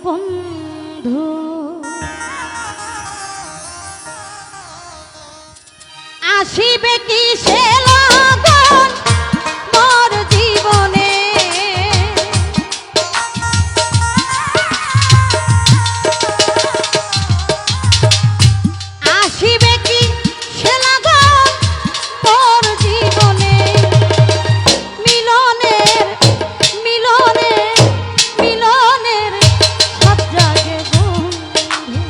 বন্ধু আসিবে কি সে লগন মোর জীবনে আসিবে কি সে লগন মোর জীবনে মিলনের মিলনের মিলনের সব জাগে বন্ধু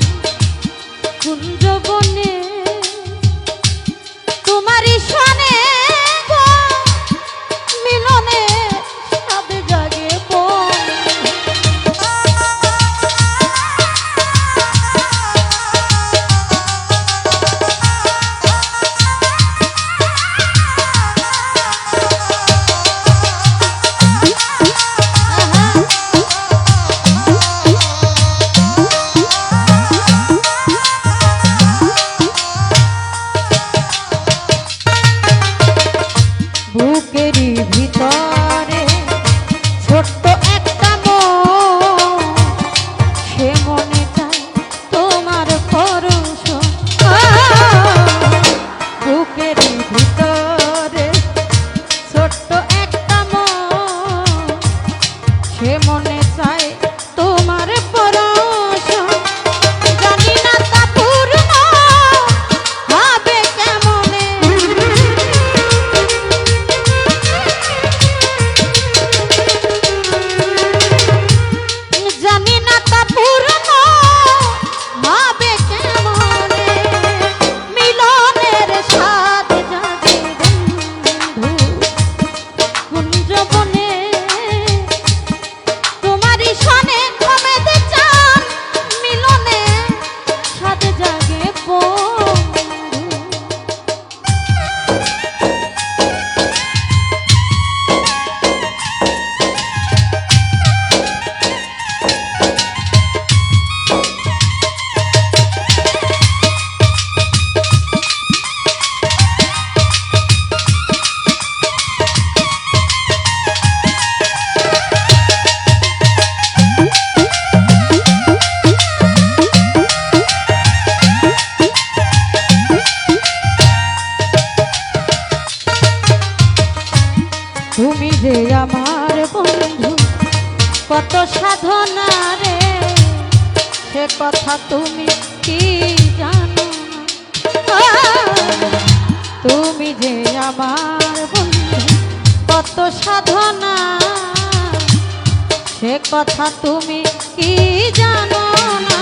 কুঞ্জবনে তোমারই সনে গো মিলনে সব জাগে বুকেরই ভিতরে ছোট্ট একটা মন সে মনে চায় তোমার পরশ বুকেরই ভিতরে ছোট্ট একটা মন সে মনে চায় তোমার পরশ জানি না তা পূর্ণ হবে কেমনে জানি না তা পূর্ণ হবে কেমনে মিলনের স্বাদ জাগে বন্ধু কুঞ্জবনে তোমারই সনে কমেতে চান মিলনে স্বাদ জাগে বন্ধু তুমি যে আমার বন্ধু কত সাধনা রে সে কথা তুমি কি জানো না তুমি যে আমার বন্ধু কত সাধনা সে কথা তুমি কি জানো না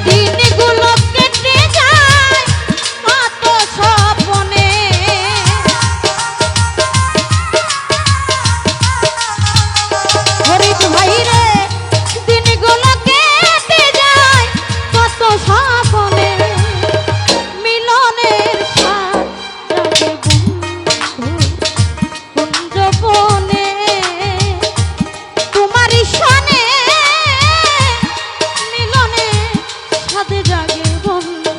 দিনগুলো কেটে যায় কত স্বপ্নে হরিদ ভাই রে দিনগুলো কেটে যায় কত স্বপ্নে মিলনের স্বাদ জাগে বন্ধু কুঞ্জবনে তোমারই সনে মিলনে স্বাদ জাগে বন্ধু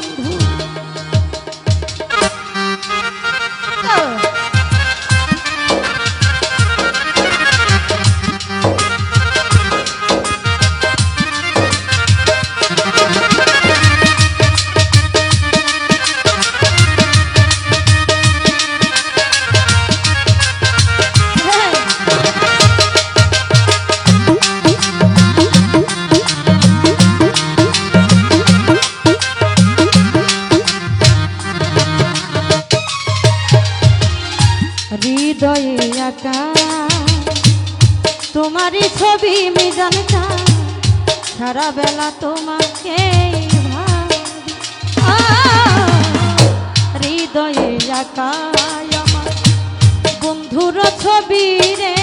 হৃদয়ে আঁকা তোমারই ছবি আমি জানতাম সারা বেলা তোমাকে হৃদয়ে আঁকা আমার বন্ধুর ছবি রে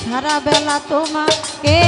সারা বেলা তোমাকে